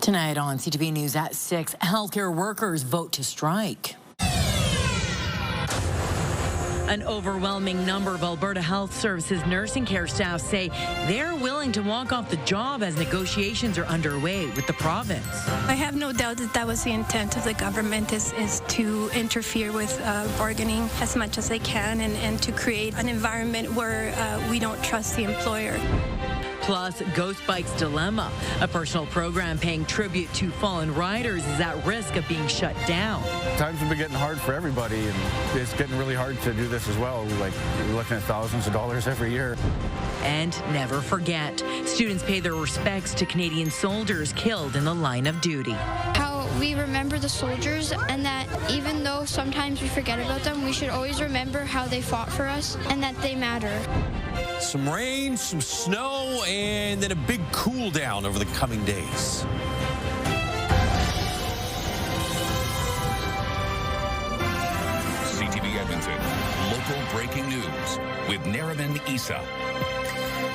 Tonight on CTV News at 6, healthcare workers vote to strike. An overwhelming number of Alberta Health Services nursing care staff say they're willing to walk off the job as negotiations are underway with the province. I have no doubt that that was the intent of the government is to interfere with bargaining as much as they can and to create an environment where we don't trust the employer. Plus, Ghost Bike's dilemma. A personal program paying tribute to fallen riders is at risk of being shut down. Times have been getting hard for everybody, and it's getting really hard to do this as well. Like, we're looking at thousands of dollars every year. And never forget, students pay their respects to Canadian soldiers killed in the line of duty. How we remember the soldiers, and that even though sometimes we forget about them, we should always remember how they fought for us and that they matter. Some rain, some snow, and then a big cool down over the coming days. CTV Edmonton, local breaking news with Nariman Issa.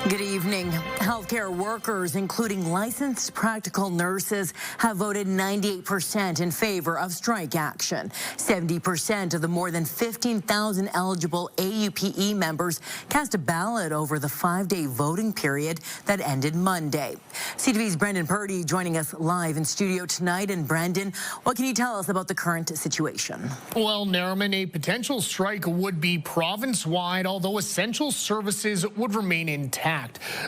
Good evening. Healthcare workers, including licensed practical nurses, have voted 98% in favor of strike action. 70% of the more than 15,000 eligible AUPE members cast a ballot over the 5-day voting period that ended Monday. CTV's Brendan Purdy joining us live in studio tonight. And Brendan, what can you tell us about the current situation? Well, Nariman, a potential strike would be province-wide, although essential services would remain intact.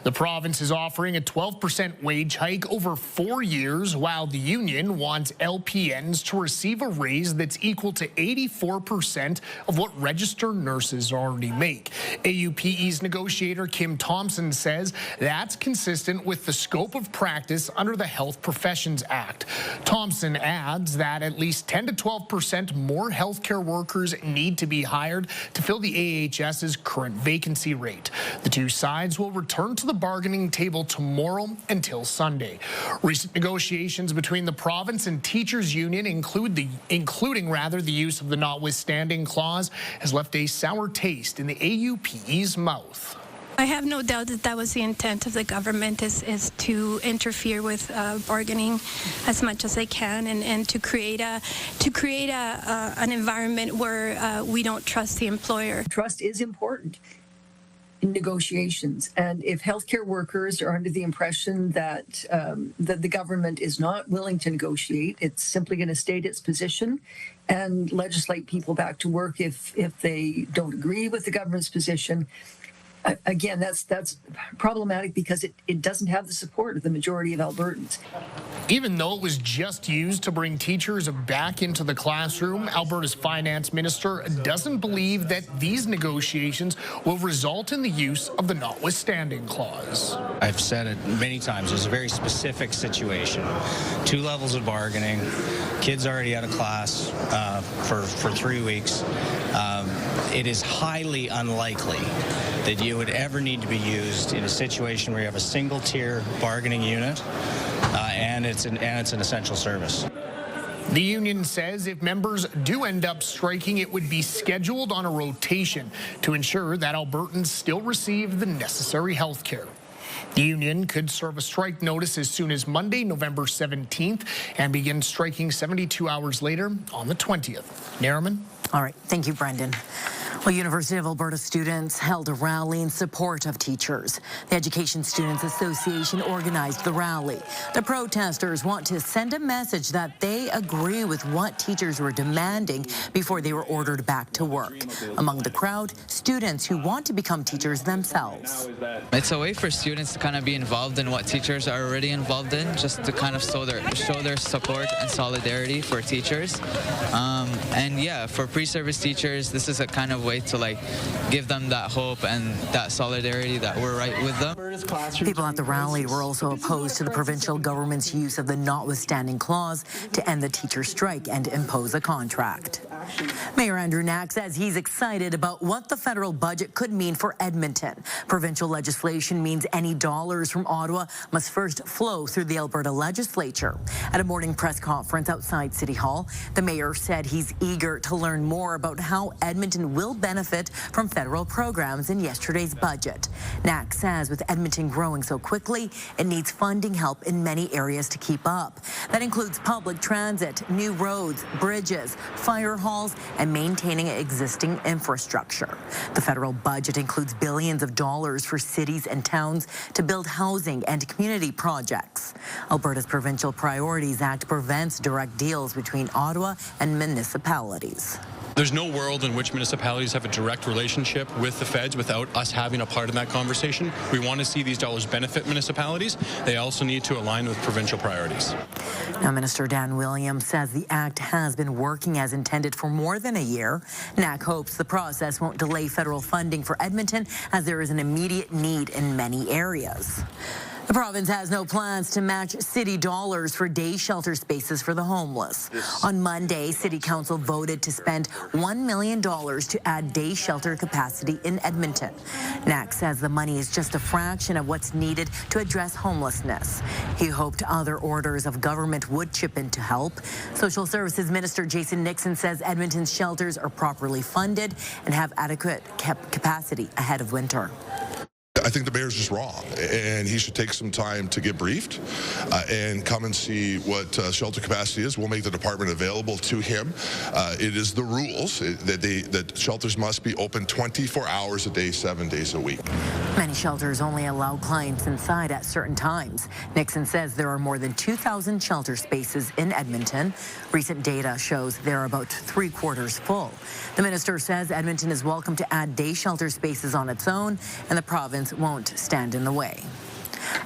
The province is offering a 12% wage hike over 4 years, while the union wants LPNs to receive a raise that's equal to 84% of what registered nurses already make. AUPE's negotiator Kim Thompson says that's consistent with the scope of practice under the Health Professions Act. Thompson adds that at least 10 to 12% more healthcare workers need to be hired to fill the AHS's current vacancy rate. The two sides will return to the bargaining table tomorrow until Sunday. Recent negotiations between the province and teachers union including the use of the notwithstanding clause has left a sour taste in the AUPE's mouth. I have no doubt that that was the intent of the government is to interfere with bargaining as much as they can and to create an environment where we don't trust the employer. Trust is important in negotiations, and if healthcare workers are under the impression that that the government is not willing to negotiate, it's simply going to state its position and legislate people back to work if they don't agree with the government's position. Again, that's problematic because it doesn't have the support of the majority of Albertans. Even though it was just used to bring teachers back into the classroom, Alberta's finance minister doesn't believe that these negotiations will result in the use of the notwithstanding clause. I've said it many times, it's a very specific situation. 2 levels of bargaining, kids already out of class for 3 weeks. It is highly unlikely that you would ever need to be used in a situation where you have a single-tier bargaining unit and it's an essential service. The union says if members do end up striking, it would be scheduled on a rotation to ensure that Albertans still receive the necessary health care. The union could serve a strike notice as soon as Monday, November 17th, and begin striking 72 hours later on the 20th. Nariman? All right. Thank you, Brendan. Well, University of Alberta students held a rally in support of teachers. The Education Students Association organized the rally. The protesters want to send a message that they agree with what teachers were demanding before they were ordered back to work. Among the crowd, students who want to become teachers themselves. It's a way for students to kind of be involved in what teachers are already involved in, just to kind of show their support and solidarity for teachers. And yeah, for pre-service teachers, this is a kind of way to like give them that hope and that solidarity that we're right with them. People at the rally were also opposed to the provincial government's use of the notwithstanding clause to end the teacher strike and impose a contract. Mayor Andrew Knack says he's excited about what the federal budget could mean for Edmonton. Provincial legislation means any dollars from Ottawa must first flow through the Alberta legislature. At a morning press conference outside City Hall, the mayor said he's eager to learn more about how Edmonton will benefit from federal programs in yesterday's budget. Knack says with Edmonton growing so quickly, it needs funding help in many areas to keep up. That includes public transit, new roads, bridges, fire halls, and maintaining existing infrastructure. The federal budget includes billions of dollars for cities and towns to build housing and community projects. Alberta's Provincial Priorities Act prevents direct deals between Ottawa and municipalities. There's no world in which municipalities have a direct relationship with the feds without us having a part in that conversation. We want to see these dollars benefit municipalities. They also need to align with provincial priorities. Now, Minister Dan Williams says the act has been working as intended for more than a year. Knack hopes the process won't delay federal funding for Edmonton, as there is an immediate need in many areas. The province has no plans to match city dollars for day shelter spaces for the homeless. On Monday, City Council voted to spend $1 million to add day shelter capacity in Edmonton. Knack says the money is just a fraction of what's needed to address homelessness. He hoped other orders of government would chip in to help. Social Services Minister Jason Nixon says Edmonton's shelters are properly funded and have adequate capacity ahead of winter. I think the mayor's just wrong, and he should take some time to get briefed and come and see what shelter capacity is. We'll make the department available to him. It is the rules that shelters must be open 24 hours a day, 7 days a week. Many shelters only allow clients inside at certain times. Nixon says there are more than 2,000 shelter spaces in Edmonton. Recent data shows they're about 3/4 full. The minister says Edmonton is welcome to add day shelter spaces on its own, and the province won't stand in the way.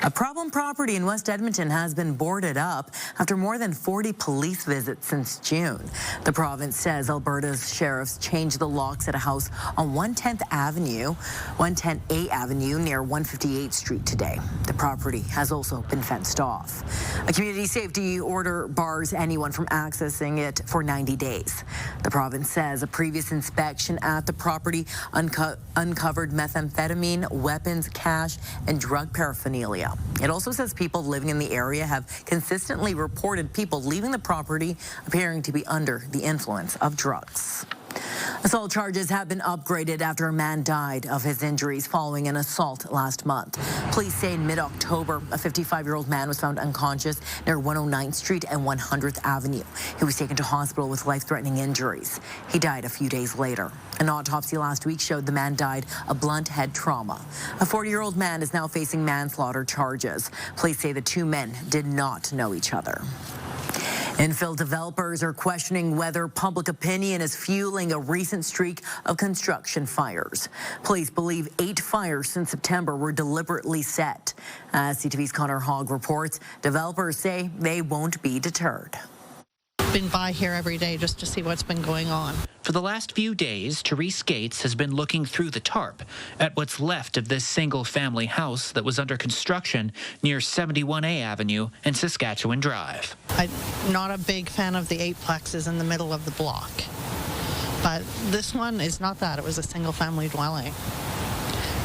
A problem property in West Edmonton has been boarded up after more than 40 police visits since June. The province says Alberta's sheriffs changed the locks at a house on 110A Avenue near 158th Street today. The property has also been fenced off. A community safety order bars anyone from accessing it for 90 days. The province says a previous inspection at the property uncovered methamphetamine, weapons, cash, and drug paraphernalia. It also says people living in the area have consistently reported people leaving the property appearing to be under the influence of drugs. Assault charges have been upgraded after a man died of his injuries following an assault last month. Police say in mid-October, a 55-year-old man was found unconscious near 109th Street and 100th Avenue. He was taken to hospital with life-threatening injuries. He died a few days later. An autopsy last week showed the man died of blunt head trauma. A 40-year-old man is now facing manslaughter charges. Police say the two men did not know each other. Infill developers are questioning whether public opinion is fueling a recent streak of construction fires. Police believe 8 fires since September were deliberately set. As CTV's Connor Hogg reports, developers say they won't be deterred. Been by here every day just to see what's been going on. For the last few days, Therese Gates has been looking through the tarp at what's left of this single-family house that was under construction near 71A Avenue and Saskatchewan Drive. I'm not a big fan of the 8-plexes in the middle of the block, but this one is not that. It was a single-family dwelling,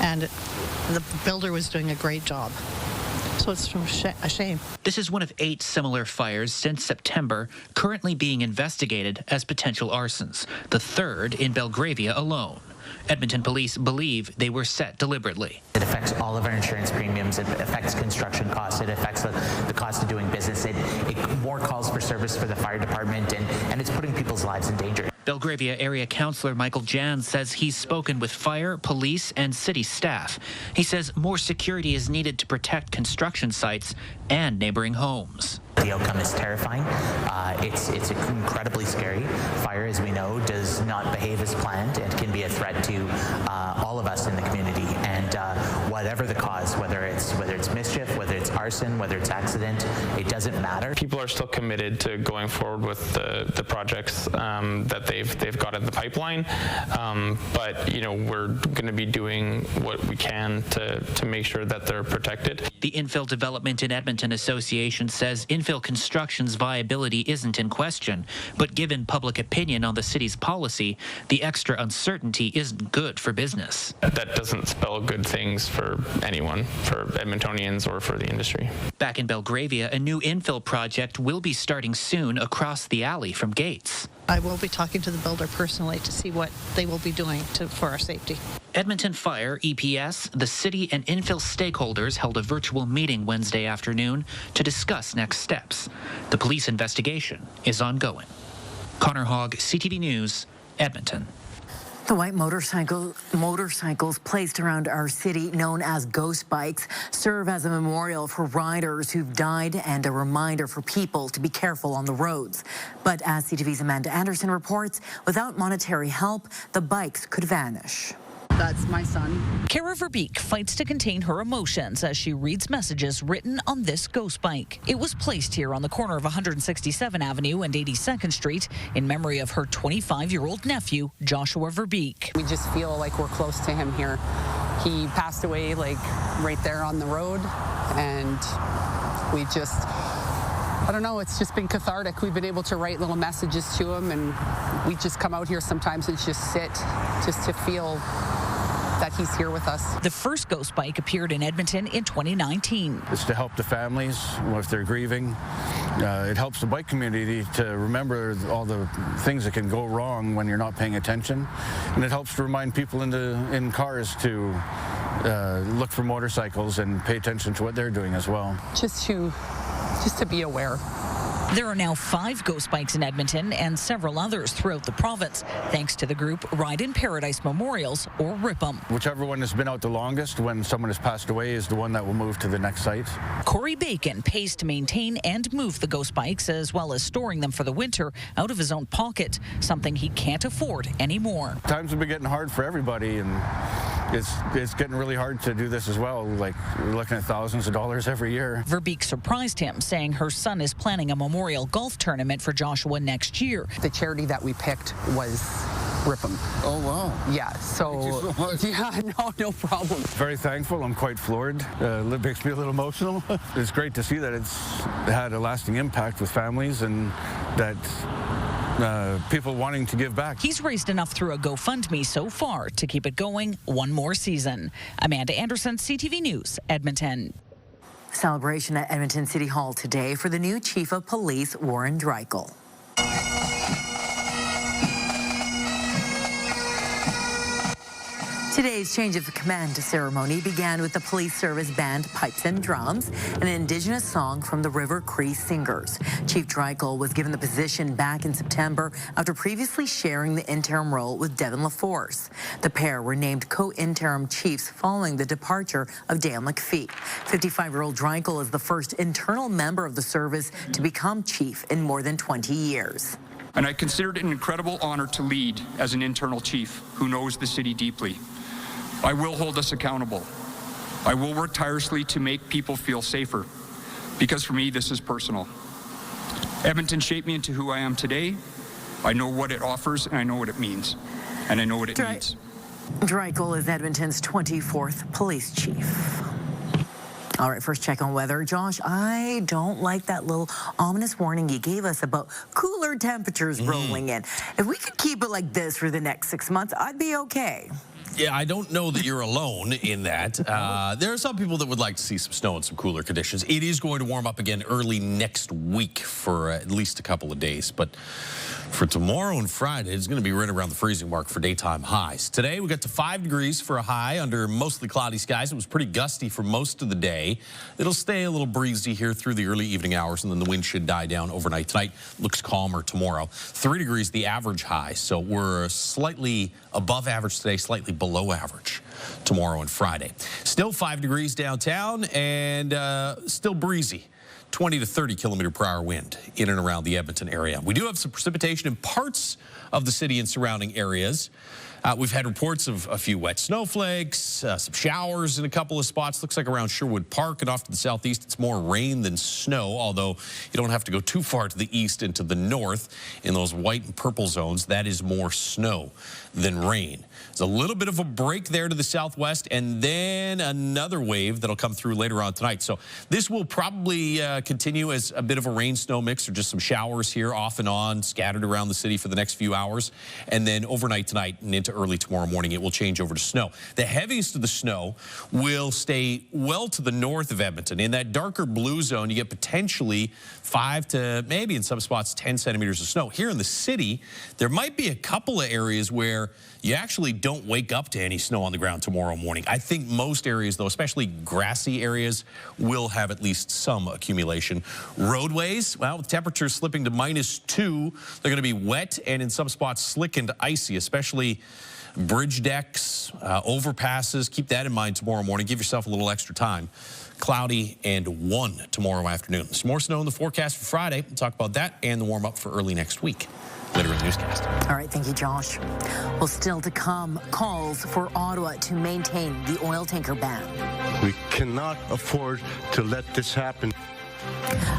and the builder was doing a great job. So it's a shame. This is one of 8 similar fires since September, currently being investigated as potential arsons, the 3rd in Belgravia alone. Edmonton police believe they were set deliberately. It affects all of our insurance premiums. It affects construction costs. It affects the cost of doing business. It more calls for service for the fire department, and it's putting people's lives in danger. Belgravia Area Councillor Michael Jans says he's spoken with fire, police, and city staff. He says more security is needed to protect construction sites and neighboring homes. The outcome is terrifying. It's incredibly scary. Fire, as we know, does not behave as planned and can be a threat to all of us in the community. And whatever the cause, whether it's mischief, whether it's arson, whether it's accident, it doesn't matter. People are still committed to going forward with the projects that they've got in the pipeline. But we're going to be doing what we can to make sure that they're protected. The Infill Development in Edmonton Association says infill construction's viability isn't in question, but given public opinion on the city's policy, the extra uncertainty isn't good for business. That doesn't spell good things for anyone, for Edmontonians or for the industry. Back in Belgravia, a new infill project will be starting soon across the alley from Gates. I will be talking to the builder personally to see what they will be doing for our safety. Edmonton Fire, EPS, the city and infill stakeholders held a virtual meeting Wednesday afternoon to discuss next steps. The police investigation is ongoing. Connor Hogg, CTV News, Edmonton. The white motorcycles placed around our city, known as ghost bikes, serve as a memorial for riders who've died and a reminder for people to be careful on the roads. But as CTV's Amanda Anderson reports, without monetary help, the bikes could vanish. That's my son. Kara Verbeek fights to contain her emotions as she reads messages written on this ghost bike. It was placed here on the corner of 167th Avenue and 82nd Street in memory of her 25-year-old nephew, Joshua Verbeek. We just feel like we're close to him here. He passed away like right there on the road, and we just, I don't know, it's just been cathartic. We've been able to write little messages to him, and we just come out here sometimes and just sit just to feel that he's here with us. The first ghost bike appeared in Edmonton in 2019. It's to help the families if they're grieving. It helps the bike community to remember all the things that can go wrong when you're not paying attention. And it helps to remind people in cars to look for motorcycles and pay attention to what they're doing as well. Just to be aware. There are now 5 ghost bikes in Edmonton and several others throughout the province, thanks to the group Ride in Paradise Memorials, or RIP'em. Whichever one has been out the longest when someone has passed away is the one that will move to the next site. Corey Bacon pays to maintain and move the ghost bikes, as well as storing them for the winter out of his own pocket, something he can't afford anymore. Times have been getting hard for everybody, and it's getting really hard to do this as well. Like, we're looking at thousands of dollars every year. Verbeek surprised him, saying her son is planning a memorial golf tournament for Joshua next year. The charity that we picked was RIP'em. Oh, wow. Yeah, so, thank you so much. Yeah, no problem. Very thankful. I'm quite floored. It makes me a little emotional. It's great to see that it's had a lasting impact with families and that people wanting to give back. He's raised enough through a GoFundMe so far to keep it going one more season. Amanda Anderson, CTV News, Edmonton. Celebration at Edmonton City Hall today for the new Chief of Police, Warren Dreichel. Today's change of command ceremony began with the police service band Pipes and Drums, an Indigenous song from the River Cree Singers. Chief Dreichel was given the position back in September after previously sharing the interim role with Devin LaForce. The pair were named co-interim chiefs following the departure of Dale McPhee. 55-year-old Dreichel is the first internal member of the service to become chief in more than 20 years. And I consider it an incredible honor to lead as an internal chief who knows the city deeply. I will hold us accountable. I will work tirelessly to make people feel safer, because for me, this is personal. Edmonton shaped me into who I am today. I know what it offers, and I know what it means, and I know what it needs. Dreichel is Edmonton's 24th police chief. All right, first check on weather. Josh, I don't like that little ominous warning you gave us about cooler temperatures rolling in. If we could keep it like this for the next 6 months, I'd be okay. Yeah, I don't know that you're alone in that. There are some people that would like to see some snow and some cooler conditions. It is going to warm up again early next week for at least a couple of days. But for tomorrow and Friday, it's going to be right around the freezing mark for daytime highs. Today, we got to 5 degrees for a high under mostly cloudy skies. It was pretty gusty for most of the day. It'll stay a little breezy here through the early evening hours, and then the wind should die down overnight. Tonight looks calmer tomorrow. 3 degrees the average high, so we're slightly above average today, slightly below average tomorrow and Friday. Still 5 degrees downtown and still breezy. 20 to 30 kilometer per hour wind in and around the Edmonton area. We do have some precipitation in parts of the city and surrounding areas. We've had reports of a few wet snowflakes, some showers in a couple of spots. Looks like around Sherwood Park and off to the southeast, it's more rain than snow, although you don't have to go too far to the east and to the north. In those white and purple zones, that is more snow than rain. There's a little bit of a break there to the southwest, and then another wave that'll come through later on tonight. So this will probably continue as a bit of a rain-snow mix, or just some showers here off and on, scattered around the city for the next few hours. And then overnight tonight and into early tomorrow morning, it will change over to snow. The heaviest of the snow will stay well to the north of Edmonton. In that darker blue zone, you get potentially 5 to maybe in some spots 10 centimeters of snow. Here in the city, there might be a couple of areas where you actually don't wake up to any snow on the ground tomorrow morning. I think most areas, though, especially grassy areas, will have at least some accumulation. Roadways, well, with temperatures slipping to -2, they're going to be wet and in some spots slick and icy, especially bridge decks, overpasses. Keep that in mind tomorrow morning. Give yourself a little extra time. Cloudy and 1 tomorrow afternoon. There's more snow in the forecast for Friday. We'll talk about that and the warm-up for early next week later in the newscast. All right, thank you, Josh. Well, still to come, calls for Ottawa to maintain the oil tanker ban. We cannot afford to let this happen.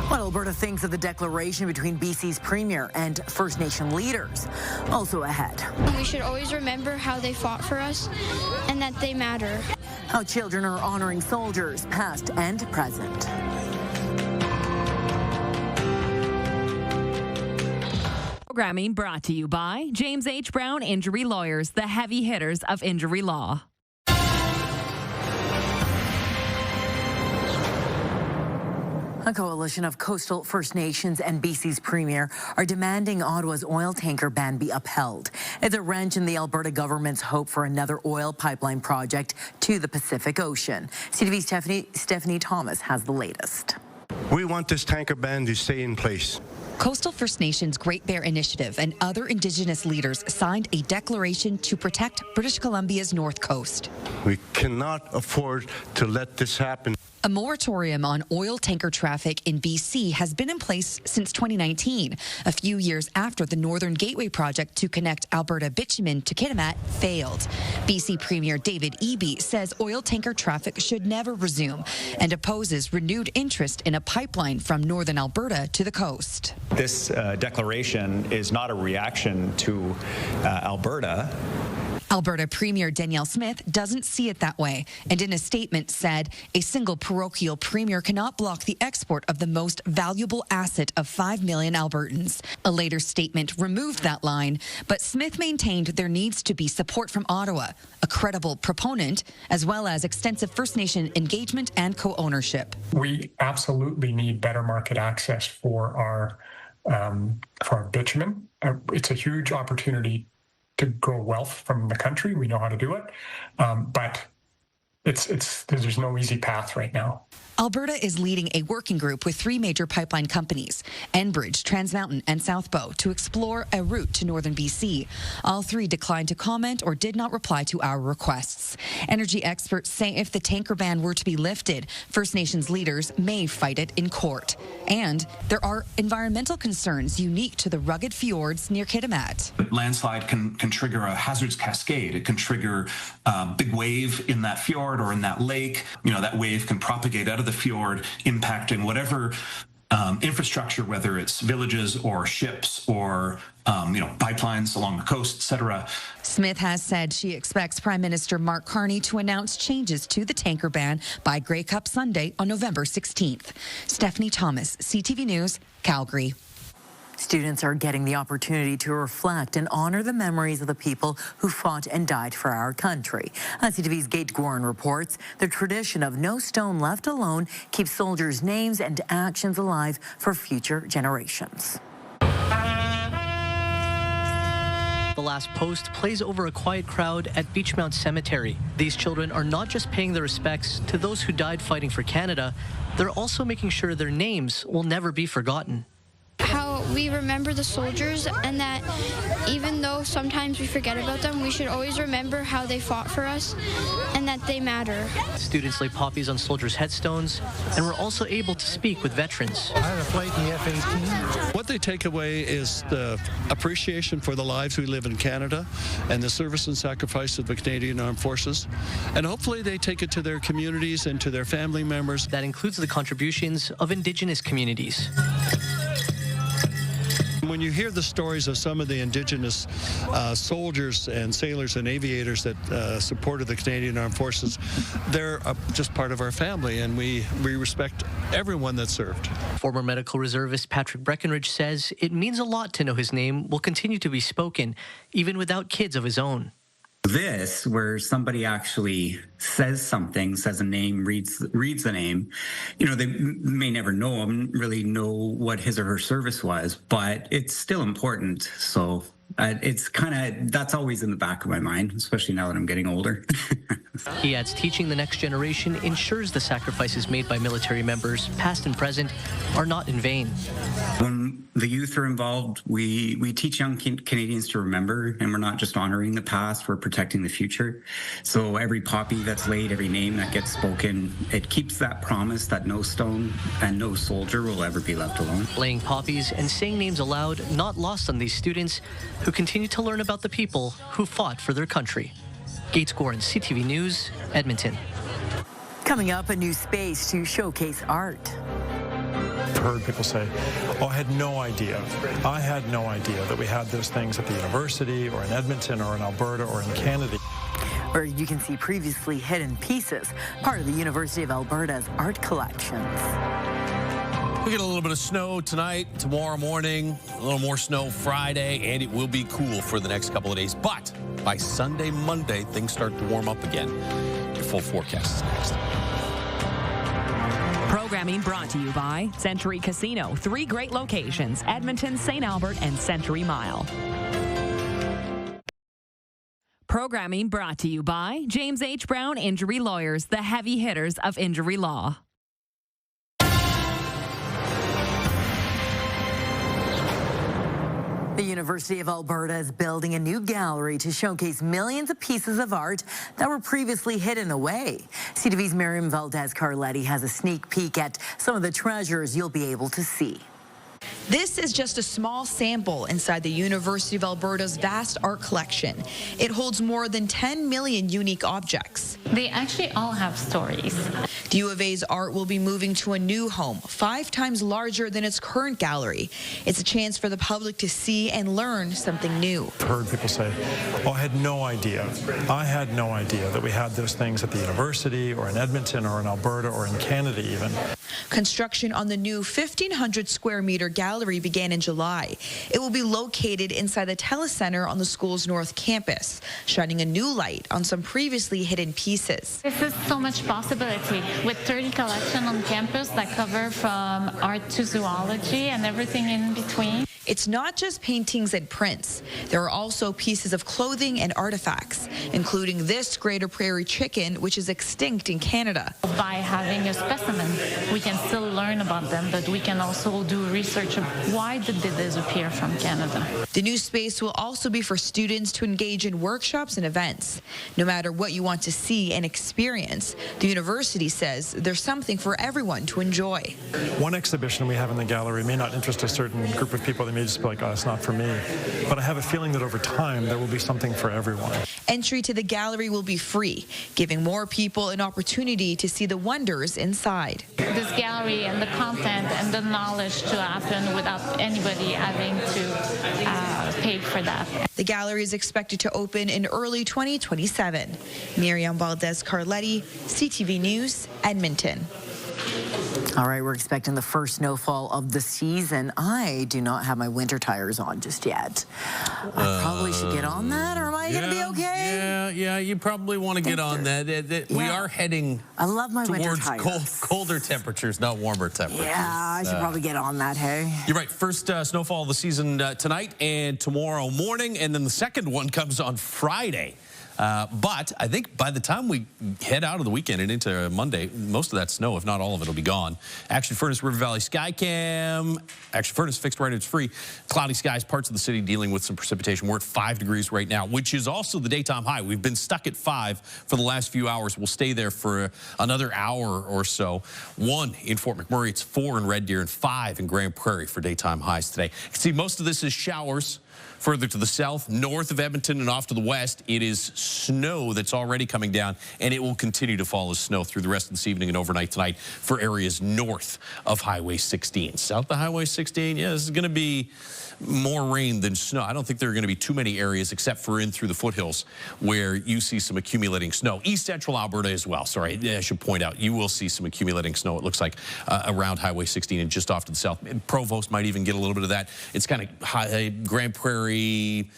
What Alberta thinks of the declaration between BC's Premier and First Nation leaders. Also ahead. We should always remember how they fought for us and that they matter. How children are honoring soldiers, past and present. Programming brought to you by James H. Brown Injury Lawyers, the heavy hitters of injury law. A coalition of coastal First Nations and BC's Premier are demanding Ottawa's oil tanker ban be upheld. It's a wrench in the Alberta government's hope for another oil pipeline project to the Pacific Ocean. CTV's Stephanie Thomas has the latest. We want this tanker ban to stay in place. Coastal First Nations Great Bear Initiative and other Indigenous leaders signed a declaration to protect British Columbia's north coast. We cannot afford to let this happen. A moratorium on oil tanker traffic in BC has been in place since 2019, a few years after the Northern Gateway project to connect Alberta bitumen to Kitimat failed. BC Premier David Eby says oil tanker traffic should never resume and opposes renewed interest in a pipeline from northern Alberta to the coast. This declaration is not a reaction to Alberta. Alberta Premier Danielle Smith doesn't see it that way, and in a statement said a single parochial premier cannot block the export of the most valuable asset of 5 million Albertans. A later statement removed that line, but Smith maintained there needs to be support from Ottawa, a credible proponent, as well as extensive First Nation engagement and co-ownership. We absolutely need better market access for our bitumen. It's a huge opportunity to grow wealth from the country. We know how to do it, but there's no easy path right now. Alberta is leading a working group with 3 major pipeline companies, Enbridge, Trans Mountain, and Southbow, to explore a route to northern BC. All 3 declined to comment or did not reply to our requests. Energy experts say if the tanker ban were to be lifted, First Nations leaders may fight it in court. And there are environmental concerns unique to the rugged fjords near Kitimat. Landslide can trigger a hazards cascade. It can trigger a big wave in that fjord or in that lake. That wave can propagate out of the fjord, impacting whatever infrastructure, whether it's villages or ships or pipelines along the coast, etc. Smith has said she expects Prime Minister Mark Carney to announce changes to the tanker ban by Grey Cup Sunday on November 16th. Stephanie Thomas, CTV News, Calgary. Students are getting the opportunity to reflect and honor the memories of the people who fought and died for our country. CTV's Gate Gorin reports the tradition of No Stone Left Alone keeps soldiers' names and actions alive for future generations. The last post plays over a quiet crowd at Beachmount Cemetery. These children are not just paying their respects to those who died fighting for Canada, they're also making sure their names will never be forgotten. How we remember the soldiers and that even though sometimes we forget about them, we should always remember how they fought for us and that they matter. Students laid poppies on soldiers' headstones and were also able to speak with veterans. I had a flight in the F-18. What they take away is the appreciation for the lives we live in Canada and the service and sacrifice of the Canadian Armed Forces. And hopefully they take it to their communities and to their family members. That includes the contributions of Indigenous communities. When you hear the stories of some of the Indigenous soldiers and sailors and aviators that supported the Canadian Armed Forces, they're just part of our family, and we respect everyone that served. Former medical reservist Patrick Breckenridge says it means a lot to know his name will continue to be spoken, even without kids of his own. This, where somebody actually says something, says a name, reads the name, they may never know him, really know what his or her service was, but it's still important. So it's that's always in the back of my mind, especially now that I'm getting older. He adds teaching the next generation ensures the sacrifices made by military members, past and present, are not in vain. When the youth are involved, we teach young Canadians to remember, and we're not just honoring the past, we're protecting the future. So every poppy that's laid, every name that gets spoken, it keeps that promise that no stone and no soldier will ever be left alone. Laying poppies and saying names aloud, not lost on these students who continue to learn about the people who fought for their country. Gates Gorin, CTV News, Edmonton. Coming up, a new space to showcase art. I've heard people say, oh, I had no idea that we had those things at the university or in Edmonton or in Alberta or in Canada. Where you can see previously hidden pieces, part of the University of Alberta's art collections. We get a little bit of snow tonight, tomorrow morning, a little more snow Friday, and it will be cool for the next couple of days. But by Sunday, Monday, things start to warm up again. Your full forecast is next. Programming brought to you by Century Casino. 3 great locations: Edmonton, St. Albert, and Century Mile. Programming brought to you by James H. Brown Injury Lawyers, the heavy hitters of injury law. The University of Alberta is building a new gallery to showcase millions of pieces of art that were previously hidden away. CTV's Miriam Valdez-Carletti has a sneak peek at some of the treasures you'll be able to see. This is just a small sample inside the University of Alberta's vast art collection. It holds more than 10 million unique objects. They actually all have stories. The U of A's art will be moving to a new home, 5 times larger than its current gallery. It's a chance for the public to see and learn something new. I've heard people say, oh, I had no idea that we had those things at the university or in Edmonton or in Alberta or in Canada even. Construction on the new 1,500 square meter gallery began in July. It will be located inside the Telecenter on the school's north campus, shining a new light on some previously hidden pieces. This is so much possibility with 30 collections on campus that cover from art to zoology and everything in between. It's not just paintings and prints. There are also pieces of clothing and artifacts, including this Greater Prairie chicken, which is extinct in Canada. By having a specimen, we can still learn about them, but we can also do research of why did they disappear from Canada. The new space will also be for students to engage in workshops and events. No matter what you want to see and experience, the university says there's something for everyone to enjoy. One exhibition we have in the gallery may not interest a certain group of people. They may just be like, oh, it's not for me. But I have a feeling that over time there will be something for everyone. Entry to the gallery will be free, giving more people an opportunity to see the wonders inside. This gallery and the content and the knowledge to happen without anybody having to pay for that. The gallery is expected to open in early 2027. Miriam Valdez-Carletti, CTV News, Edmonton. All right, we're expecting the first snowfall of the season. I do not have my winter tires on just yet. I probably should get on that, or am I going to be okay? Yeah, you probably want to get on that. We are heading towards colder temperatures, not warmer temperatures. Yeah, I should probably get on that, hey? You're right. First snowfall of the season tonight and tomorrow morning, and then the second one comes on Friday. But I think by the time we head out of the weekend and into Monday, most of that snow, if not all of it, will be gone. Action Furnace River Valley Skycam. Action Furnace fixed right, it's free. Cloudy skies, parts of the city dealing with some precipitation. We're at 5 degrees right now, which is also the daytime high. We've been stuck at 5 for the last few hours. We'll stay there for another hour or so. 1 in Fort McMurray. It's 4 in Red Deer and 5 in Grand Prairie for daytime highs today. You can see most of this is showers. Further to the south, north of Edmonton and off to the west, it is snow that's already coming down, and it will continue to fall as snow through the rest of this evening and overnight tonight for areas north of Highway 16. South of Highway 16, yeah, this is going to be more rain than snow. I don't think there are going to be too many areas except for in through the foothills where you see some accumulating snow. East central Alberta as well. Sorry, I should point out, you will see some accumulating snow, it looks like, around Highway 16 and just off to the south. Provost might even get a little bit of that. It's kind of high, Grand Prairie,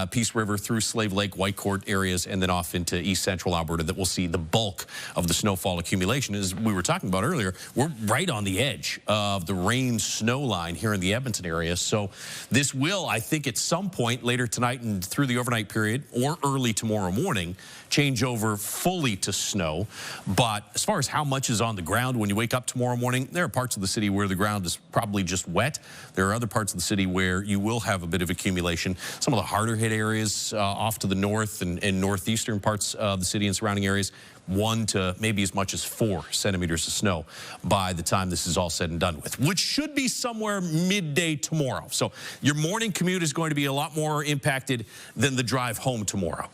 Peace River through Slave Lake, Whitecourt areas, and then off into east central Alberta that we'll see the bulk of the snowfall accumulation. As we were talking about earlier, we're right on the edge of the rain snow line here in the Edmonton area. So this will, I think, at some point later tonight and through the overnight period or early tomorrow morning, change over fully to snow. But as far as how much is on the ground when you wake up tomorrow morning, there are parts of the city where the ground is probably just wet. There are other parts of the city where you will have a bit of accumulation. Some of the harder hit areas off to the north and northeastern parts of the city and surrounding areas, 1 to maybe as much as 4 centimeters of snow by the time this is all said and done with, which should be somewhere midday tomorrow. So your morning commute is going to be a lot more impacted than the drive home tomorrow.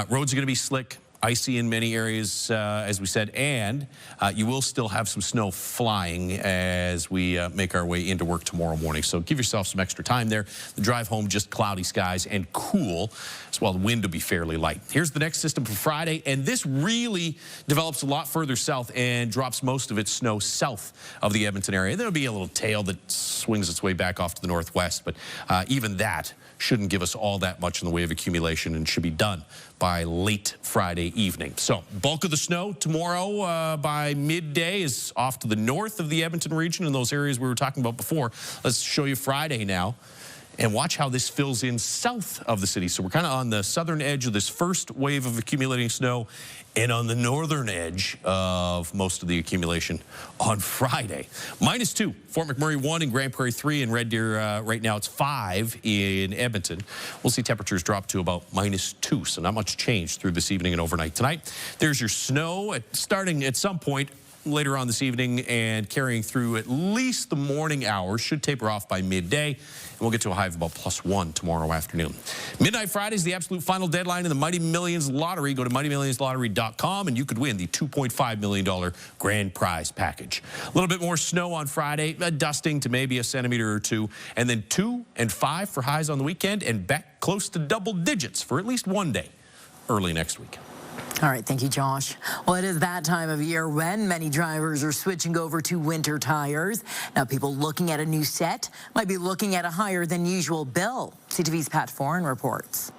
Roads are going to be slick, icy in many areas, as we said, and you will still have some snow flying as we make our way into work tomorrow morning. So give yourself some extra time there. The drive home, just cloudy skies and cool, as well. The wind will be fairly light. Here's the next system for Friday, and this really develops a lot further south and drops most of its snow south of the Edmonton area. There'll be a little tail that swings its way back off to the northwest, but even that shouldn't give us all that much in the way of accumulation and should be done by late Friday evening. So bulk of the snow tomorrow by midday is off to the north of the Edmonton region in those areas we were talking about before. Let's show you Friday now and watch how this fills in south of the city. So we're kind of on the southern edge of this first wave of accumulating snow and on the northern edge of most of the accumulation on Friday. -2, Fort McMurray 1 and Grand Prairie 3 and Red Deer. Right now it's 5 in Edmonton. We'll see temperatures drop to about -2, so not much change through this evening and overnight tonight. There's your snow starting at some point later on this evening and carrying through at least the morning hours. Should taper off by midday, and we'll get to a high of about +1 tomorrow afternoon. Midnight Friday is the absolute final deadline in the Mighty Millions Lottery. Go to mightymillionslottery.com and you could win the $2.5 million grand prize package. A little bit more snow on Friday, a dusting to maybe a centimeter or 2, and then 2 and 5 for highs on the weekend and back close to double digits for at least one day early next week. All right, thank you, Josh. Well, it is that time of year when many drivers are switching over to winter tires. Now, people looking at a new set might be looking at a higher than usual bill. CTV's Pat Foran reports.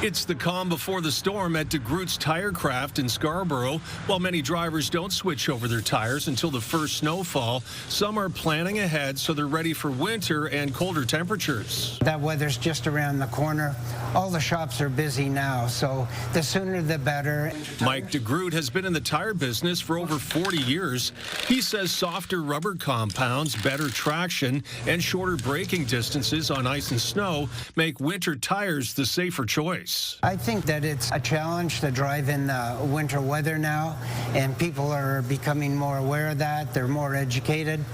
It's the calm before the storm at DeGroote's Tirecraft in Scarborough. While many drivers don't switch over their tires until the first snowfall, some are planning ahead so they're ready for winter and colder temperatures. That weather's just around the corner. All the shops are busy now, so the sooner the better. Mike DeGroote has been in the tire business for over 40 years. He says softer rubber compounds, better traction, and shorter braking distances on ice and snow make winter tires the safer choice. I think that it's a challenge to drive in the winter weather now, and people are becoming more aware of that. They're more educated,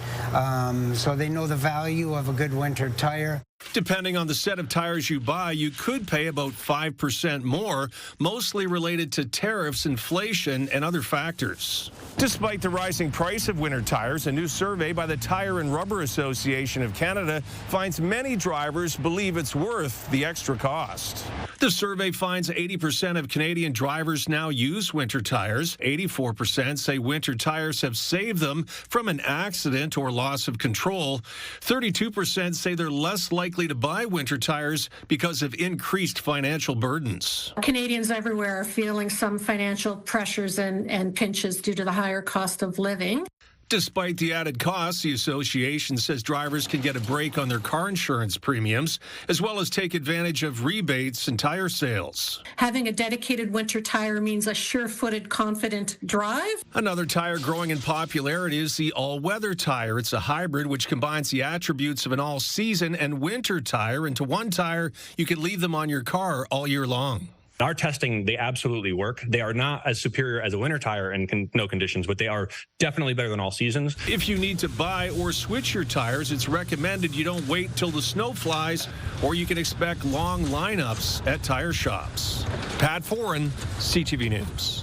so they know the value of a good winter tire. Depending on the set of tires you buy, you could pay about 5% more, mostly related to tariffs, inflation, and other factors. Despite the rising price of winter tires, a new survey by the Tire and Rubber Association of Canada finds many drivers believe it's worth the extra cost. The survey finds 80% of Canadian drivers now use winter tires. 84% say winter tires have saved them from an accident or loss of control. 32% say they're less likely to buy winter tires because of increased financial burdens. Canadians everywhere are feeling some financial pressures and pinches due to the higher cost of living. Despite the added costs, the association says drivers can get a break on their car insurance premiums, as well as take advantage of rebates and tire sales. Having a dedicated winter tire means a sure-footed, confident drive. Another tire growing in popularity is the all-weather tire. It's a hybrid which combines the attributes of an all-season and winter tire into one tire. You can leave them on your car all year long. Our testing, they absolutely work. They are not as superior as a winter tire in no conditions, but they are definitely better than all seasons. If you need to buy or switch your tires, it's recommended you don't wait till the snow flies, or you can expect long lineups at tire shops. Pat Foran, CTV News.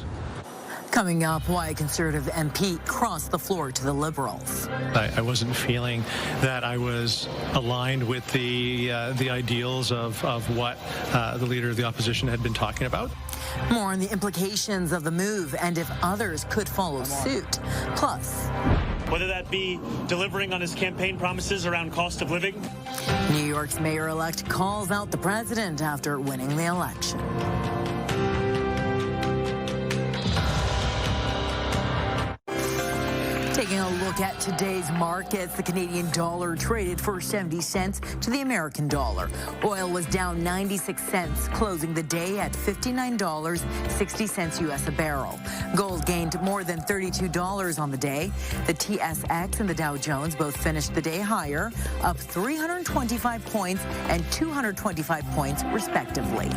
Coming up, why a Conservative MP crossed the floor to the Liberals. I wasn't feeling that I was aligned with the ideals of what the Leader of the Opposition had been talking about. More on the implications of the move and if others could follow suit. Plus, whether that be delivering on his campaign promises around cost of living. New York's mayor-elect calls out the president after winning the election. Taking a look at today's markets, the Canadian dollar traded for 70 cents to the American dollar. Oil was down 96 cents, closing the day at $59.60 U.S. a barrel. Gold gained more than $32 on the day. The TSX and the Dow Jones both finished the day higher, up 325 points and 225 points, respectively.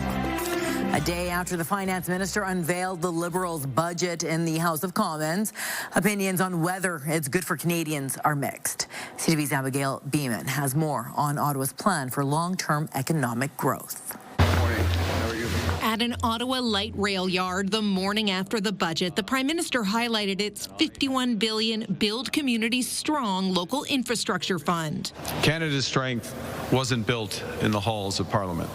A day after the finance minister unveiled the Liberals' budget in the House of Commons, opinions on whether it's good for Canadians are mixed. CTV's Abigail Beeman has more on Ottawa's plan for long-term economic growth. At an Ottawa light rail yard the morning after the budget, the Prime Minister highlighted its $51 billion Build Communities Strong local infrastructure fund. Canada's strength wasn't built in the halls of Parliament.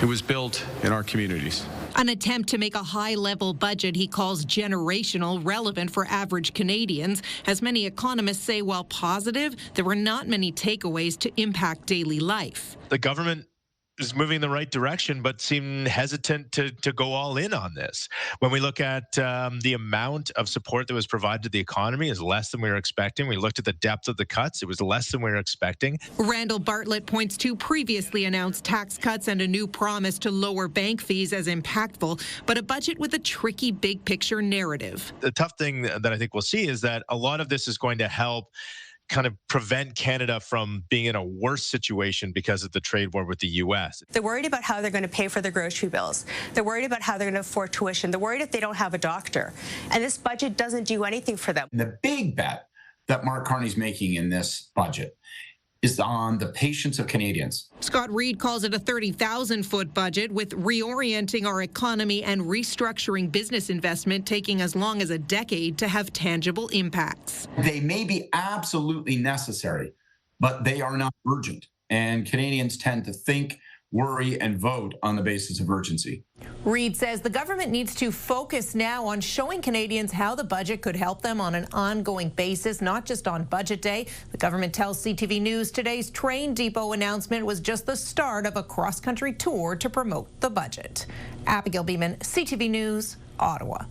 It was built in our communities. An attempt to make a high-level budget he calls generational, relevant for average Canadians. As many economists say, while positive, there were not many takeaways to impact daily life. The government is moving in the right direction, but seem hesitant to go all in on this. When we look at the amount of support that was provided to the economy is less than we were expecting. We looked at the depth of the cuts. It was less than we were expecting. Randall Bartlett points to previously announced tax cuts and a new promise to lower bank fees as impactful, but a budget with a tricky big picture narrative. The tough thing that I think we'll see is that a lot of this is going to help kind of prevent Canada from being in a worse situation because of the trade war with the U.S. They're worried about how they're going to pay for their grocery bills. They're worried about how they're going to afford tuition. They're worried if they don't have a doctor. And this budget doesn't do anything for them. The big bet that Mark Carney's making in this budget is on the patience of Canadians. Scott Reid calls it a 30,000-foot budget, with reorienting our economy and restructuring business investment taking as long as a decade to have tangible impacts. They may be absolutely necessary, but they are not urgent. And Canadians tend to think, worry, and vote on the basis of urgency. Reid says the government needs to focus now on showing Canadians how the budget could help them on an ongoing basis, not just on budget day. The government tells CTV News today's train depot announcement was just the start of a cross-country tour to promote the budget. Abigail Beeman, CTV News, Ottawa.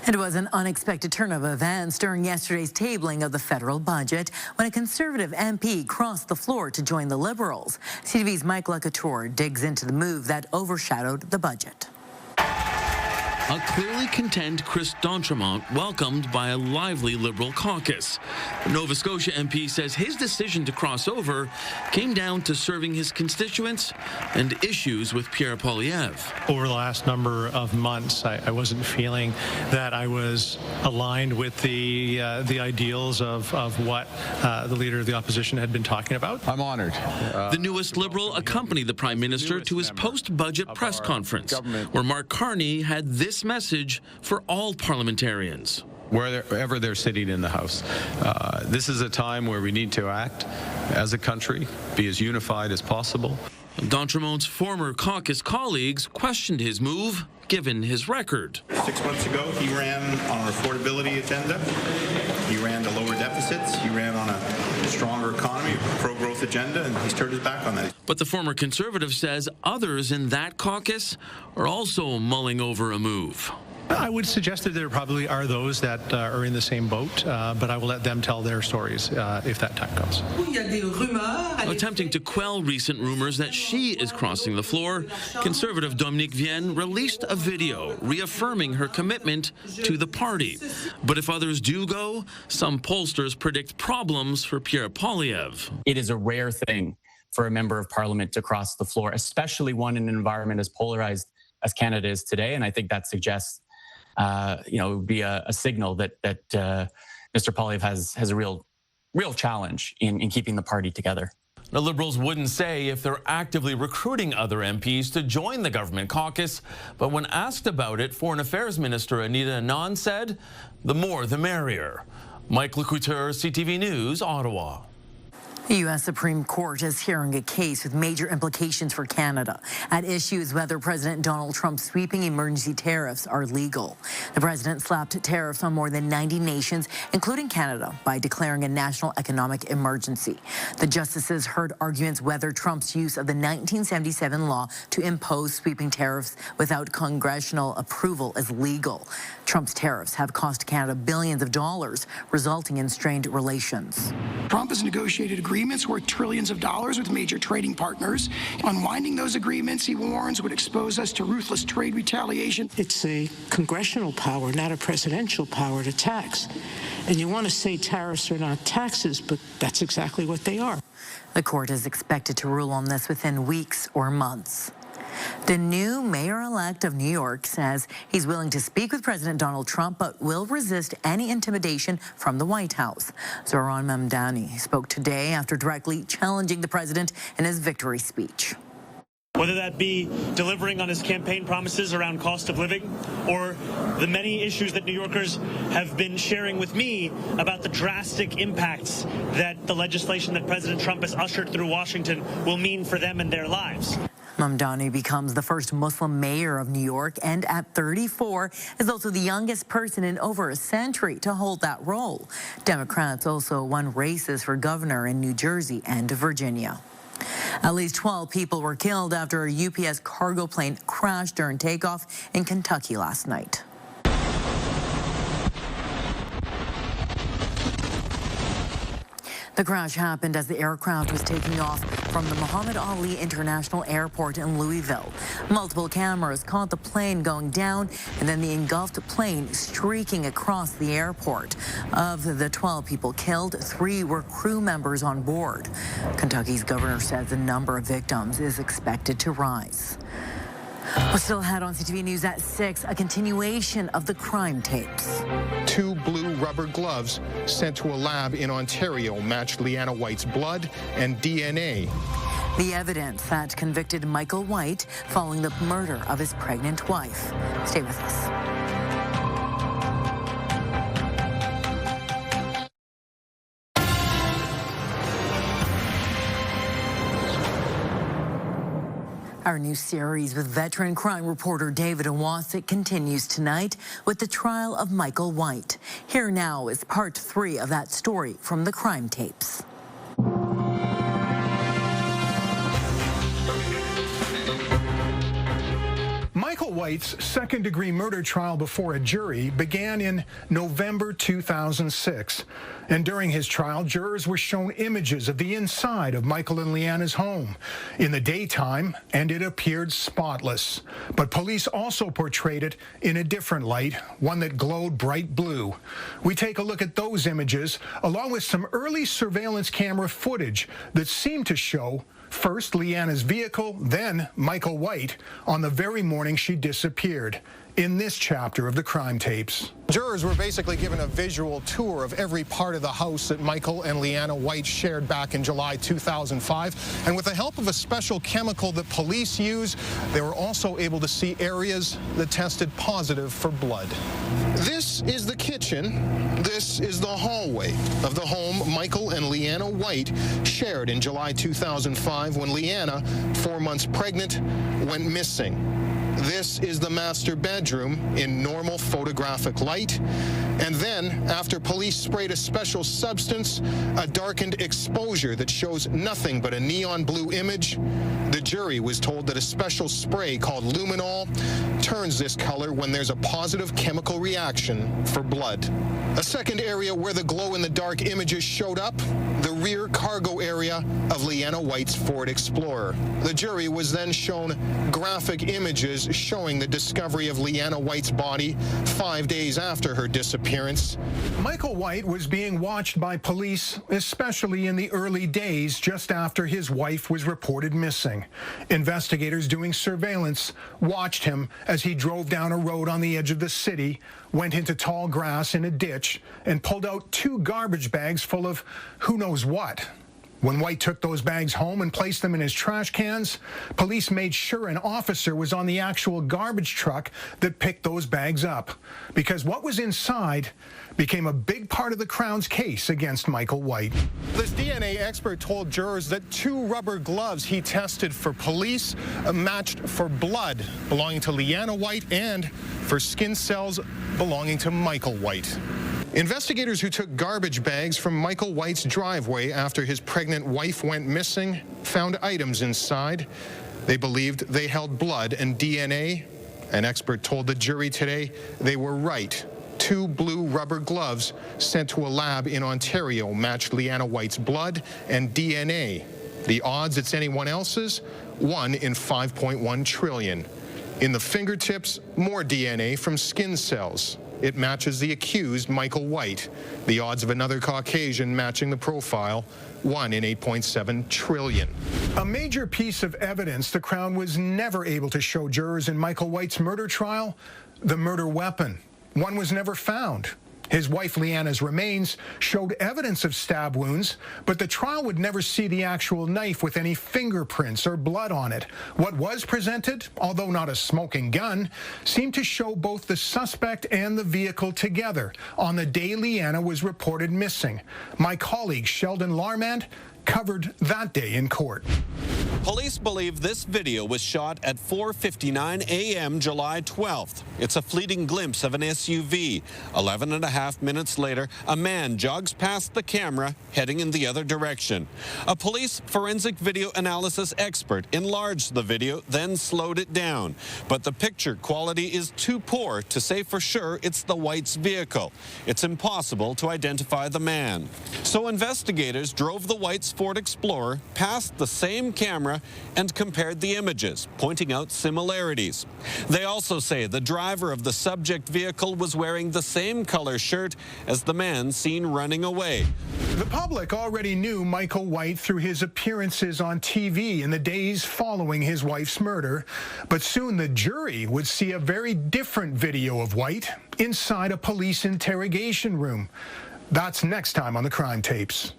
It was an unexpected turn of events during yesterday's tabling of the federal budget when a Conservative MP crossed the floor to join the Liberals. CTV's Mike Lacouture digs into the move that overshadowed the budget. A clearly content Chris D'Entremont welcomed by a lively Liberal caucus. The Nova Scotia MP says his decision to cross over came down to serving his constituents and issues with Pierre Poilievre. Over the last number of months, I wasn't feeling that I was aligned with the ideals of what the Leader of the Opposition had been talking about. I'm honored. The newest Liberal accompanied the Prime Minister to his post-budget press conference, where Mark Carney had this message for all parliamentarians. Wherever they're sitting in the House. This is a time where we need to act as a country, be as unified as possible. D'Entremont's former caucus colleagues questioned his move, given his record. 6 months ago, he ran on an affordability agenda. He ran to lower deficits. He ran on a stronger economy, a pro-growth agenda, and he's turned his back on that. But the former Conservative says others in that caucus are also mulling over a move. I would suggest that there probably are those that are in the same boat, but I will let them tell their stories if that time comes. Attempting to quell recent rumors that she is crossing the floor, Conservative Dominique Vienne released a video reaffirming her commitment to the party. But if others do go, some pollsters predict problems for Pierre Poilievre. It is a rare thing for a member of parliament to cross the floor, especially one in an environment as polarized as Canada is today. And I think that suggests it would be a signal that Mr. Poilievre has a real challenge in keeping the party together. The Liberals wouldn't say if they're actively recruiting other MPs to join the government caucus, but when asked about it, Foreign Affairs Minister Anita Anand said, the more the merrier. Mike Lecouture, CTV News, Ottawa. The U.S. Supreme Court is hearing a case with major implications for Canada. At issue is whether President Donald Trump's sweeping emergency tariffs are legal. The president slapped tariffs on more than 90 nations, including Canada, by declaring a national economic emergency. The justices heard arguments whether Trump's use of the 1977 law to impose sweeping tariffs without congressional approval is legal. Trump's tariffs have cost Canada billions of dollars, resulting in strained relations. Trump has negotiated agreements worth trillions of dollars with major trading partners. Unwinding those agreements, he warns, would expose us to ruthless trade retaliation. It's a congressional power, not a presidential power to tax. And you want to say tariffs are not taxes, but that's exactly what they are. The court is expected to rule on this within weeks or months. The new mayor-elect of New York says he's willing to speak with President Donald Trump, but will resist any intimidation from the White House. Zoran Mamdani spoke today after directly challenging the president in his victory speech. Whether that be delivering on his campaign promises around cost of living or the many issues that New Yorkers have been sharing with me about the drastic impacts that the legislation that President Trump has ushered through Washington will mean for them and their lives. Mamdani becomes the first Muslim mayor of New York, and at 34 is also the youngest person in over a century to hold that role. Democrats also won races for governor in New Jersey and Virginia. At least 12 people were killed after a UPS cargo plane crashed during takeoff in Kentucky last night. The crash happened as the aircraft was taking off from the Muhammad Ali International Airport in Louisville. Multiple cameras caught the plane going down and then the engulfed plane streaking across the airport. Of the 12 people killed, 3 were crew members on board. Kentucky's governor says the number of victims is expected to rise. We're still ahead on CTV News at 6, a continuation of the crime tapes. 2 blue rubber gloves sent to a lab in Ontario matched Leanna White's blood and DNA. The evidence that convicted Michael White following the murder of his pregnant wife. Stay with us. Our new series with veteran crime reporter David Owasik continues tonight with the trial of Michael White. Here now is part 3 of that story from the crime tapes. Michael White's second-degree murder trial before a jury began in November 2006. And during his trial, jurors were shown images of the inside of Michael and Leanna's home in the daytime, and it appeared spotless. But police also portrayed it in a different light, one that glowed bright blue. We take a look at those images, along with some early surveillance camera footage that seemed to show first Leanna's vehicle, then Michael White, on the very morning she disappeared, in this chapter of the crime tapes. Jurors were basically given a visual tour of every part of the house that Michael and Leanna White shared back in July 2005. And with the help of a special chemical that police use, they were also able to see areas that tested positive for blood. This is the kitchen. This is the hallway of the home Michael and Leanna White shared in July 2005 when Leanna, 4 months pregnant, went missing. This is the master bedroom in normal photographic light. And then, after police sprayed a special substance, a darkened exposure that shows nothing but a neon blue image, the jury was told that a special spray called luminol turns this color when there's a positive chemical reaction for blood. A second area where the glow-in-the-dark images showed up, the rear cargo area of Leanna White's Ford Explorer. The jury was then shown graphic images showing the discovery of Leanna White's body 5 days after her disappearance. Michael White was being watched by police, especially in the early days just after his wife was reported missing. Investigators doing surveillance watched him as he drove down a road on the edge of the city, went into tall grass in a ditch, and pulled out 2 garbage bags full of who knows what. When White took those bags home and placed them in his trash cans, police made sure an officer was on the actual garbage truck that picked those bags up, because what was inside became a big part of the Crown's case against Michael White. This DNA expert told jurors that 2 rubber gloves he tested for police matched for blood belonging to Leanna White and for skin cells belonging to Michael White. Investigators who took garbage bags from Michael White's driveway after his pregnant wife went missing found items inside. They believed they held blood and DNA. An expert told the jury today they were right. 2 blue rubber gloves sent to a lab in Ontario matched Leanna White's blood and DNA. The odds it's anyone else's? 1 in 5.1 trillion. In the fingertips, more DNA from skin cells. It matches the accused, Michael White. The odds of another Caucasian matching the profile, 1 in 8.7 trillion. A major piece of evidence the Crown was never able to show jurors in Michael White's murder trial, the murder weapon. One was never found. His wife Leanna's remains showed evidence of stab wounds, but the trial would never see the actual knife with any fingerprints or blood on it. What was presented, although not a smoking gun, seemed to show both the suspect and the vehicle together on the day Leanna was reported missing. My colleague Sheldon Larmand covered that day in court. Police believe this video was shot at 4:59 a.m. July 12th. It's a fleeting glimpse of an SUV. 11 and a half minutes later, a man jogs past the camera, heading in the other direction. A police forensic video analysis expert enlarged the video, then slowed it down. But the picture quality is too poor to say for sure it's the White's vehicle. It's impossible to identify the man. So investigators drove the White's Ford Explorer past the same camera and compared the images, pointing out similarities. They also say the driver of the subject vehicle was wearing the same color shirt as the man seen running away. The public already knew Michael White through his appearances on TV in the days following his wife's murder, but soon the jury would see a very different video of White inside a police interrogation room. That's next time on the Crime Tapes.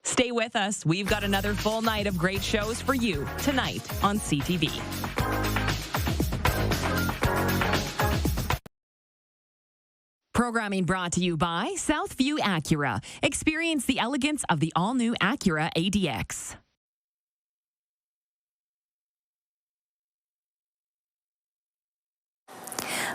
Stay with us. We've got another full night of great shows for you tonight on CTV. Programming brought to you by Southview Acura. Experience the elegance of the all-new Acura ADX.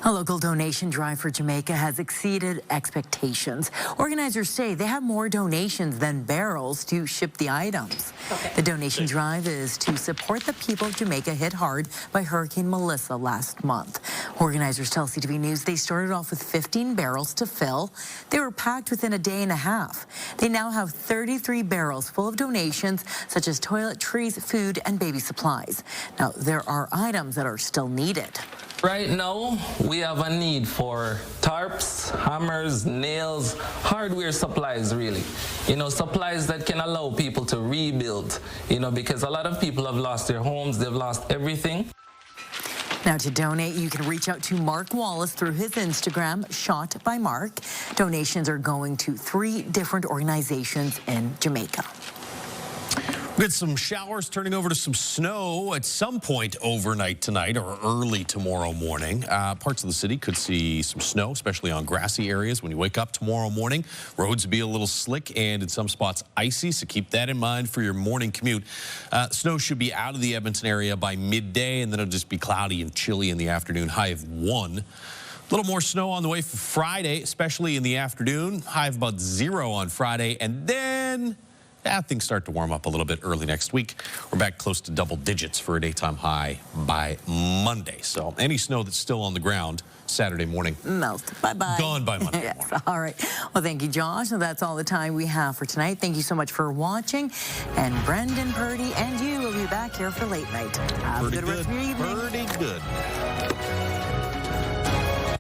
A local donation drive for Jamaica has exceeded expectations. Organizers say they have more donations than barrels to ship the items. The donation drive is to support the people of Jamaica hit hard by Hurricane Melissa last month. Organizers tell CTV News they started off with 15 barrels to fill. They were packed within a day and a half. They now have 33 barrels full of donations such as toiletries, food, and baby supplies. Now, there are items that are still needed. Right now, we have a need for tarps, hammers, nails, hardware supplies, really. You know, supplies that can allow people to rebuild, you know, because a lot of people have lost their homes, they've lost everything. Now, to donate, you can reach out to Mark Wallace through his Instagram, Shot by Mark. Donations are going to 3 different organizations in Jamaica. We get some showers turning over to some snow at some point overnight tonight or early tomorrow morning. Parts of the city could see some snow, especially on grassy areas when you wake up tomorrow morning. Roads will be a little slick and in some spots icy, so keep that in mind for your morning commute. Snow should be out of the Edmonton area by midday, and then it'll just be cloudy and chilly in the afternoon, high of 1. A little more snow on the way for Friday, especially in the afternoon, high of about 0 on Friday, and then things start to warm up a little bit early next week. We're back close to double digits for a daytime high by Monday. So any snow that's still on the ground Saturday morning, melted. Bye-bye. Gone by Monday Yes, morning. all right. Well, thank you, Josh. And that's all the time we have for tonight. Thank you so much for watching. And Brendan, Purdy, and you will be back here for late night. Have a good rest of your evening. Pretty good.